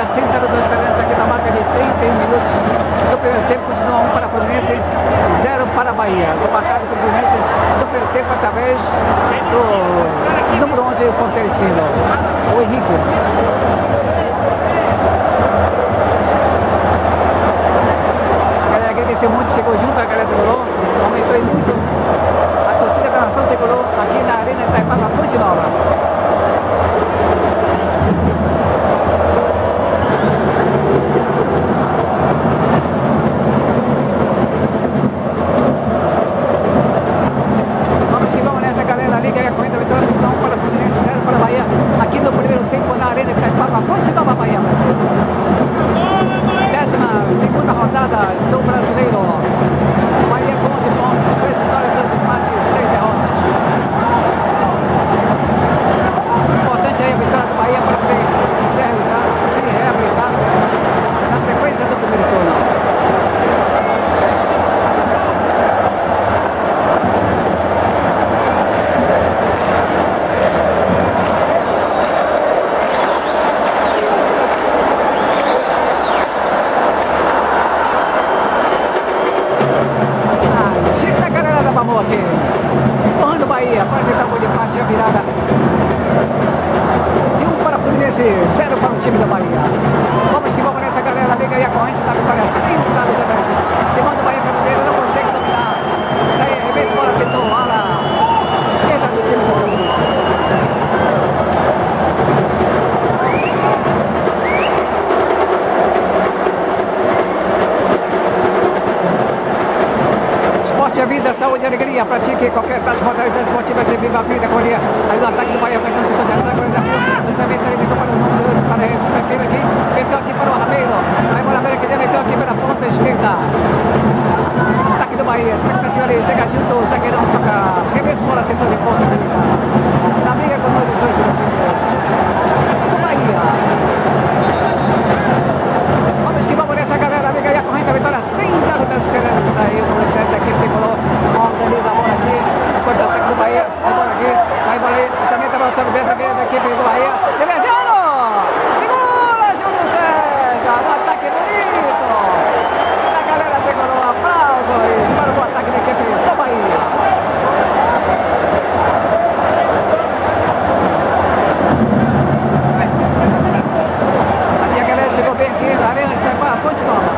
Cíntaro da Esperança aqui na marca de 31 minutos do primeiro tempo. Continua 1 para a Fluminense, 0 para a Bahia. O marcado do Fluminense do primeiro tempo através do número 11, o ponteiro esquerdo, o Henrique. A galera agradeceu muito, chegou junto, a galera tricolor, aumentou muito a torcida da nação tricolor aqui na Arena Itaipava, Ponte Nova. Vamos que vamos nessa, galera. A Liga e a corrida vitória estão para o Fluminense, 0 para a Bahia. Aqui no primeiro tempo na Arena Itaipava, Ponte Nova, Bahia, Brasil. 12ª rodada do Brasileiro. Bahia com 11 pontos, 3 vitórias, 2 empates, 6 derrotas. Importante aí a vitória do Bahia para poder se reabilitar na sequência do primeiro turno. Aqui, empurrando o Bahia para tentar o gol de empate, a virada de 1 para o Fluminense, 0 para o time da Bahia. Vamos que vamos nessa, galera. Liga aí a corrente da vitória sem lugar do Deverses. Simão do Bahia Fernandeiro não consegue dominar. Sai, arremesso, bola acertou a ala esquerda do time do Fluminense. Esporte é vida, saúde e alegria. Pratique qualquer taxa modalidade esportiva, vai ser viva a vida. Corria ali no ataque do Bahia, perdeu o setor de ataque, lançamento ali, meteu para o número para recuperar aqui, meteu aqui para o Rameiro. Aí o Rameiro que meteu aqui pela ponta esquerda. Ataque do Bahia, expectativa ali, chega junto, o zagueirão toca, reverso, bola, setor de ponta dele. Na briga com o 18 do Bahia. Vamos que vamos nessa, galera. Liga aí a corrente, a vitória sem dado das esperanças. Aí o número 7 aqui, tricolor, organiza a bola aqui, enquanto o ataque do Bahia, a bola aqui, vai bola aí, lançamento, a bola sobe dessa vez da equipe do Bahia. Devergiano! Segura, Júlio César, no ataque bonito. A galera tricolor, aplausos para o ataque da equipe do Bahia. A galera chegou bem aqui na Arena Itaipava, Ponte Nova.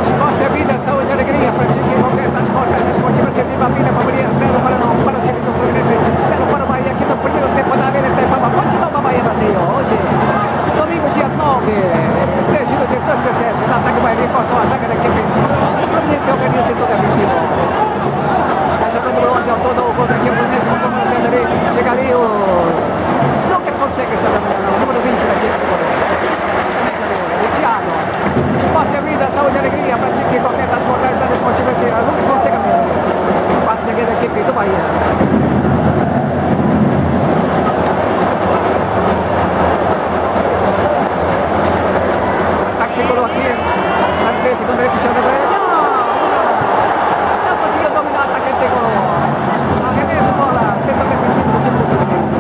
Esporte é vida, saúde e alegria. Pratique qualquer transporte esportiva, se viva a vida, família, 0 para o time do Fluminense, 0 para o Bahia aqui no primeiro tempo da Arena Itaipava, Ponte Nova, Bahia, Brasil. Hoje, domingo, dia 9, 3 de 2017, no ataque vai vir, cortou a zaga da equipe do Fluminense, organiza o setor defensivo. Tá jogando o 11 ao todo, o gol daqui, o Fluminense mandou o dedo ali, chega ali o Lucas Fonseca, o número 20 da equipe. O Thiago. Esporte é vida, saúde e alegria, pratique qualquer das modalidades esportivas, Lucas Fonseca mesmo. Quarto zagueiro da equipe do Bahia. Ataque tricolor aqui, na defesa, quando ele puxou da Bahia. Não conseguiu dominar o ataque tricolor. Arremesso, bola, setor defensivo do time do Fluminense.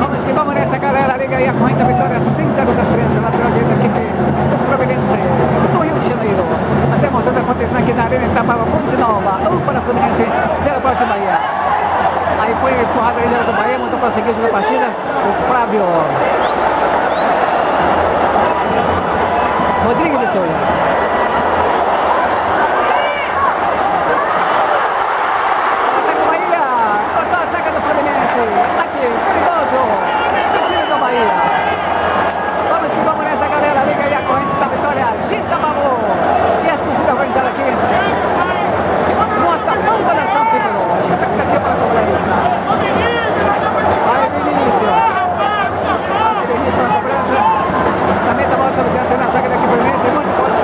Vamos que vamos nessa, galera. Liga aí a corrente, a vitória sem dano das crianças, lateral direita da equipe do Providência do Rio de Janeiro. As emoções acontecendo aqui na Arena Itaipava, Ponte Nova, 1 para o Fluminense, 0 para o Bahia. Aí foi empurrado a líder do Bahia, mandou para seguir a partida, o Flávio Rodrigues de Souza. Ataque perigoso do time do Bahia. Vamos que vamos nessa, galera. Liga aí a corrente da vitória. Gita Babu. E as torcidas organizadas aqui. Nossa, pão da nação tricolor. Expectativa para comprar isso. Aí, Vinícius. Passa Vinícius para a cobrança. Lançamento, a bola sobre o na zaga daqui para o Fluminense. Muito forte.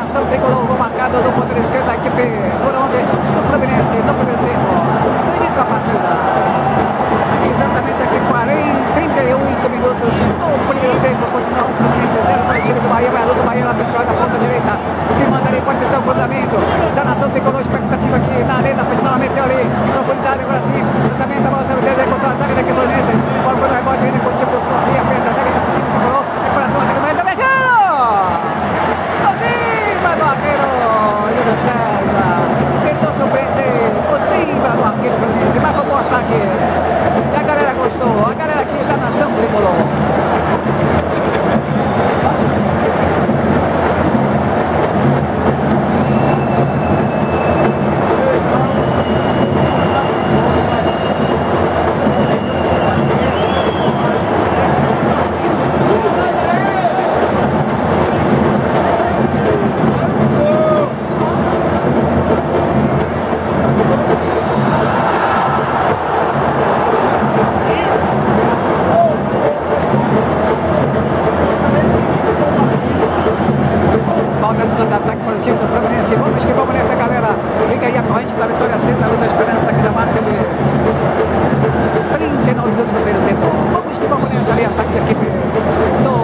nação tricolor, gol marcado do ponto esquerdo da equipe número 11 do Fluminense no primeiro tempo, no início da partida. Exatamente aqui 38 minutos no primeiro tempo, continua o Fluminense 0 para o time do Bahia, vai a luta do Bahia na esquerda da ponta direita, se manda ali, pode tentar o cruzamento da nação tricolor, expectativa aqui na arena, finalmente ali, profundidade agora sim, lançamento, a bola sobre o dedo, contra a zaga da equipe Fluminense, bola quando rebote ainda com o time do Fluminense, aperta a zaga do time tricolor, recuperação aqui no meio, tá beijando! Do arqueiro Júlio César tentou surpreender por cima do arqueiro Fluminense, mas foi um bom ataque e a galera gostou, a galera aqui da nação tricolor. Ataque para o time do Fluminense, vamos que vamos nessa, galera. Liga aí a corrente da vitória, senta a luz da esperança aqui da marca de 39 minutos do primeiro tempo. Vamos que vamos nessa ali, ataque da equipe do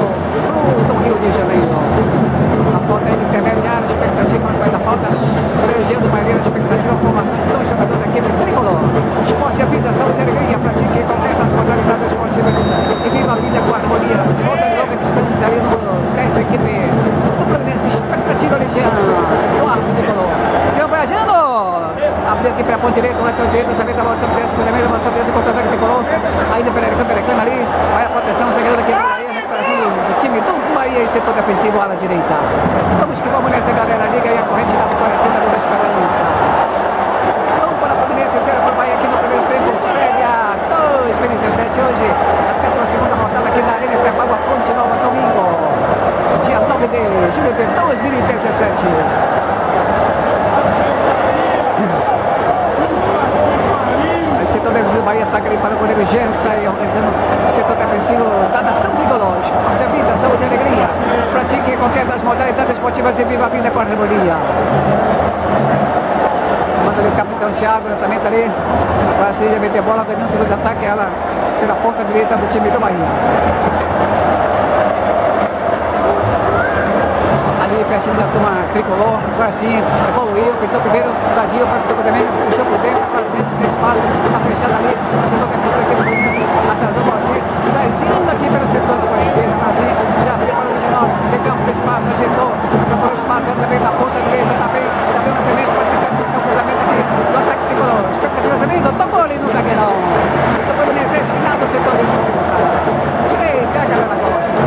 Rio de Janeiro. A falta aí do intermediário, expectativa, vai da falta privilegiando o Maíra, expectativa, formação de dois jogadores da equipe tricolor. Esporte, a vida, saúde e alegria, pratique qualquer das modalidades esportivas e viva a vida com harmonia. Volta de longa distância ali no 10 da equipe do Fluminense, expectativa ligeana do arco tricolor. Tio viajando, abriu aqui para a ponta direita, o lateral direito, lançamento da bola sobre essa, cruzamento da bola sobre essa, contra a zaga tricolor, ainda Pererecano ali, vai a proteção, o zagueiro daqui do Bahia, recuperação do time do Bahia e setor defensivo, ala direita. Vamos que vamos nessa, galera, liga aí a corrente da aparecendo da esperança. Vamos para a Fluminense, 0 para o Bahia aqui no primeiro tempo, Série A 2017, hoje, a 12ª rodada aqui na Arena Itaquá, Fonte Nova, domingo, dia 9 de julho de 2017. Setor defensivo do Bahia ataca ali para o goleiro Gerson, sai organizando o setor defensivo da nação tricolor. Esporte, a vida, saúde e alegria. Pratique qualquer das modalidades esportivas e viva a vida com a harmonia. Manda ali o capitão Thiago, lançamento ali. Agora sim, já meteu a bola, ganhando o segundo ataque, ela pela ponta direita do time do Bahia. Ali pertinho da turma tricolor, agora sim, evoluiu, pintou primeiro, Dadinho para o também, puxou por dentro, agora sim, tem espaço, está fechado ali, o setor que é aqui do Fluminense, atrasou o aqui, saindo aqui pelo setor do Bahia esquerda, assim, já abriu para o 29, tem campo, tem espaço, ajeitou, procurou espaço, dessa vez na ponta direita, tá bem o lançamento, pode pensar que o cruzamento aqui do ataque tricolor, expectativa também, tocou ali no zagueirão, o Fluminense esquinado o setor de direita, a galera gosta.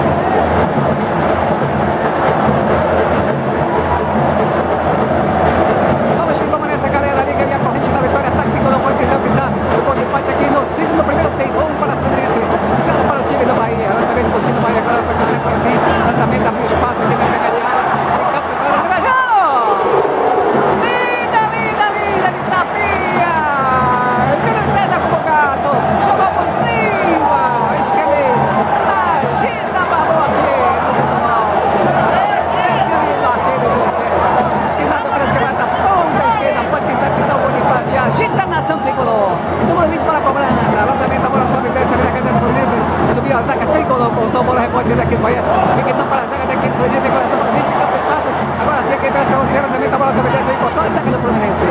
Vamos nessa, galera, liga aí a corrente da vitória, ataque tricolor, pode pensar pintar o gol de empate aqui no primeiro tempo, 1 para o Fluminense, 0 para o time do Bahia, lançamento do time do Bahia, agora para o assim, lançamento, abriu espaço aqui na intermediária, em campo de bola, viajando! Linda, linda, linda, de tapinha! Júlio César convocado, jogou por cima, esquerda, agita a bola aqui no setor norte, lindo aquele Júlio César, esquerdado para a esquerda, ponta esquerda, pode pensar que dá o gol de empate, agita a nação tricolor, número 20 para a cobrança, lançamento, a bola sobe, desce, vira a cadeira do Fluminense, subiu a zaga tricolor, cortou a bola, rebote daqui do Bahia, Piquetão para a zaga daqui do Fluminense, recuperação para o Fluminense, campo de espaço, agora sim, quem desce para o lançamento, a bola sobe, desce, cortou a zaga do Fluminense,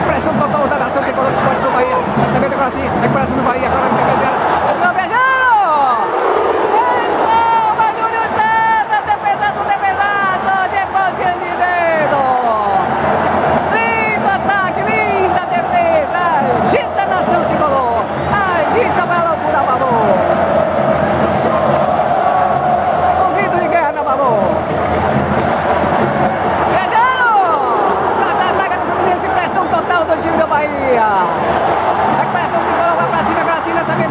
pressão total da nação tricolor do esporte do Bahia, lançamento agora sim, recuperação do Bahia, agora intermediária, continua viajando! Agita a nação tricolor, agita a bola por Babu. Um grito de guerra na Babu. Viajando! Trata a zaga do Fluminense, pressão total do time do Bahia. Recuperação do tricolor, vai pra cima, lançamento.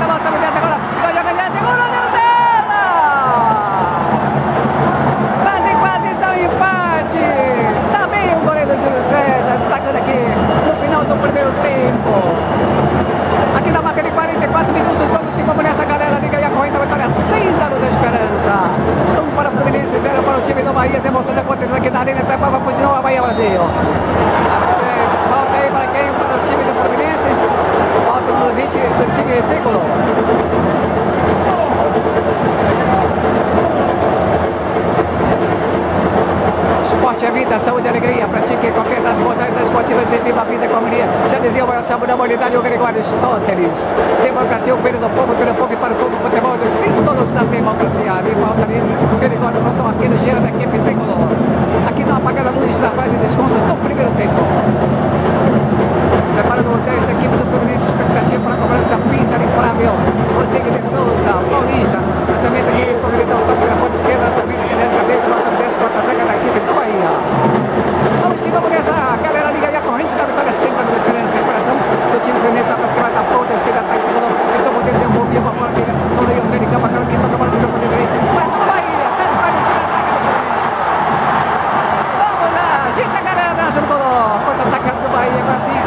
time tricolor. Esporte é vida, saúde e alegria. Pratique qualquer das modalidades esportivas e viva a vida com alegria. Já dizia o maior sábio da humanidade, o Gregório Aristóteles. Democracia, o período do povo, pelo povo e para o povo. Futebol dos símbolos da democracia. Ali falta ali o Gregório frontal aqui no giro da equipe tricolor. Aqui não apagada a luz da fase de desconto do primeiro tempo. Preparando o 10 da equipe do Fluminense, expectativa para a cobrança Pinta, Flávio, Rodrigo de Souza, Paulista, lançamento aqui, corridão, toque na ponta esquerda, lançamento aqui dentro da cabeça, nossa 14ª zaga da equipe do Bahia. Vamos que vamos nessa, galera, liga aí a corrente da vitória, sempre com esperança e coração do time Fluminense, na frente da ponta esquerda, tá aqui, então o poder deu um bom para a bola, no meio do campo, aquela que toca a bola do campo direito, mas o Bahia, fez para vencer a zaga do Fluminense. Vamos lá, agita a galera, dança do Colô, contra-atacado do Bahia, agora sim.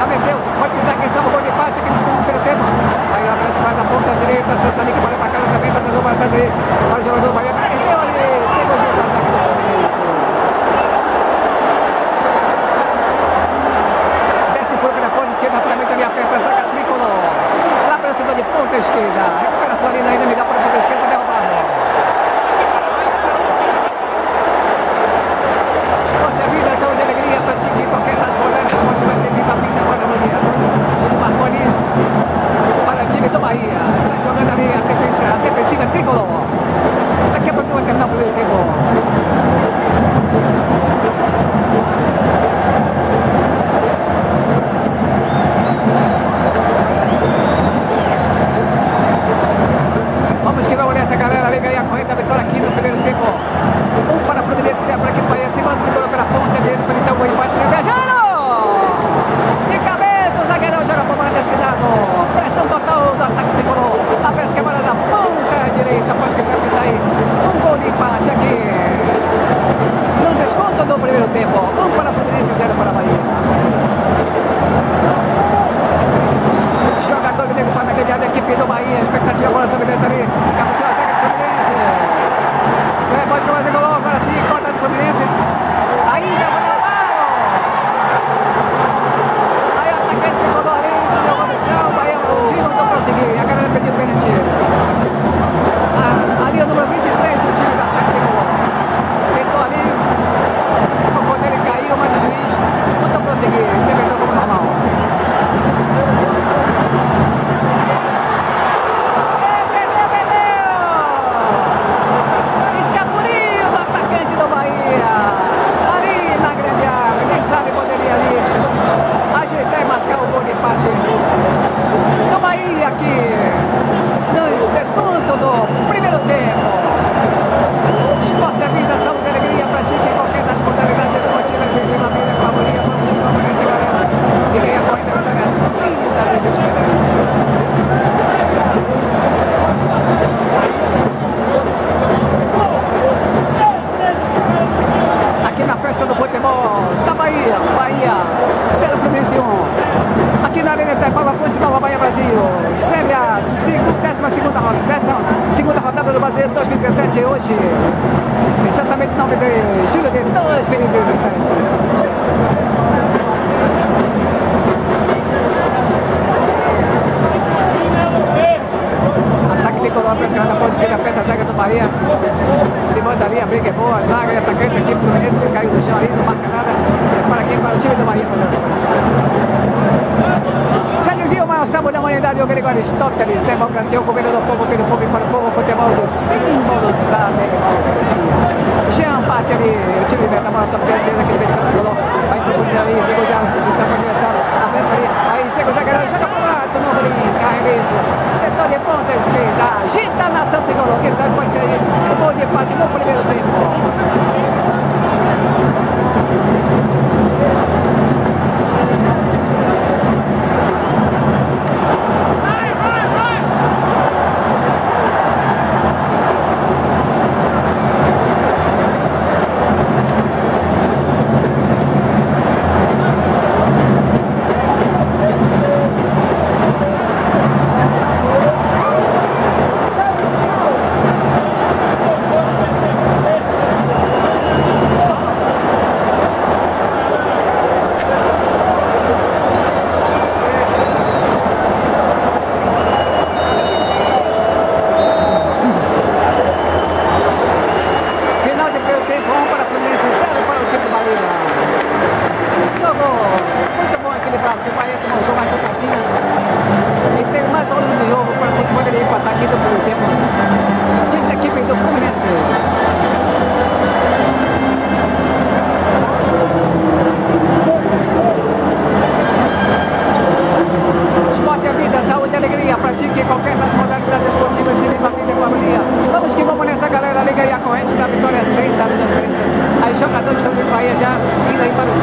Meteu, pode pintar quem sabe o gol de empate aqui no segundo pelo tempo. Aí a França vai da ponta direita, Sassani que vai para cá, lançamento, mandou para cá dele. Vai o jogador, vai perdeu ali, chegou o jogo da zaga do Fluminense. Desce por na ponta esquerda, rapidamente ali aperta a zaga tricolor. Lá para o setor de ponta esquerda. Recuperação ali ainda, me dá para a ponta esquerda, derrubar a bola. Esporte é vida, saúde e alegria, pratique qualquer das modalidades esportivas e viva a vida para a manhã. Júlio Marconi para o time do Bahia. Sai jogando ali a defensiva tricolor. Daqui a pouco vai terminar o primeiro tempo. Vamos que vamos nessa, galera. Liga aí a corrente da vitória aqui no primeiro tempo. Para a Fluminense, sempre aqui do Bahia. Segundo tricolor pela ponta direita para então o gol empate. Viajando! De cabeça, o zagueirão joga para o lado esquerdo. Pressão total do ataque tricolor. A pesca bola da ponta direita. Pode ser aí. Um gol de empate aqui. No desconto do primeiro tempo. 1 para a Fluminense, 0 para a Bahia. Jogador de nego para a grande área da equipe do Bahia. Expectativa bola sobre essa ali. Cabeçou a zaga do Fluminense. Pode fazer gol agora sim. Corta do Fluminense. Ainda vai dar o paro. Aí o atacante jogou ali. Se jogou no chão. O Bahia não conseguiu. A galera pediu pênalti. A linha número 23 do time do ataque tricolor. Tentou ali. O gol dele caiu, mas o juiz não conseguiu. Interpretou como normal. Sabe, poderia ali ajeitar e marcar o gol de empate do Bahia aqui nos descontos do primeiro tempo. Esporte é vida, saúde e alegria, pratique qualquer das modalidades esportivas e viva a vida com a harmonia. Vamos que vamos nessa, galera. E ganha a corrida da vitória sem dar muita esperança. Aqui na festa do futebol da Bahia, Bahia, 0 Fluminense 1. Aqui na Arena Itaipava, Ponte Nova, Bahia, Brasil. Série A, 12ª rodada, 12ª rodada do Brasileiro 2017, hoje, exatamente 9 de julho de 2017. Ataque tricolor, pesca na ponta esquerda, aperta a zaga do Bahia. Se manda ali, a briga é boa, a zaga e atacante aqui pro Fluminense, caiu no chão ali, não marca nada. Para quem? Para o time do Bahia. Já dizia o maior sábio da humanidade, o Gregório Aristóteles. Democracia, o governo do povo, pelo povo e para o povo, futebol dos símbolos da democracia. Jean parte ali, o time de meta, bola sobre a esquerda, aquele meio tricolor. Vai pro ali, chegou já, tá para o adversário, avança ali, aí chega o zagueirão, joga pro lado, não brinca, arremesso. Setor de ponta esquerda, agita a nação tricolor, quem sabe pode ser aí o gol de empate no primeiro tempo. aqui do primeiro tempo. Time da equipe do Fluminense. Esporte é vida, saúde e alegria. Pratique qualquer das modalidades esportivas e viva a vida com a harmonia. Vamos que vamos nessa, galera. Liga aí a corrente da vitória sem dado das diferenças. Aí jogadores do Luiz Bahia já indo aí para os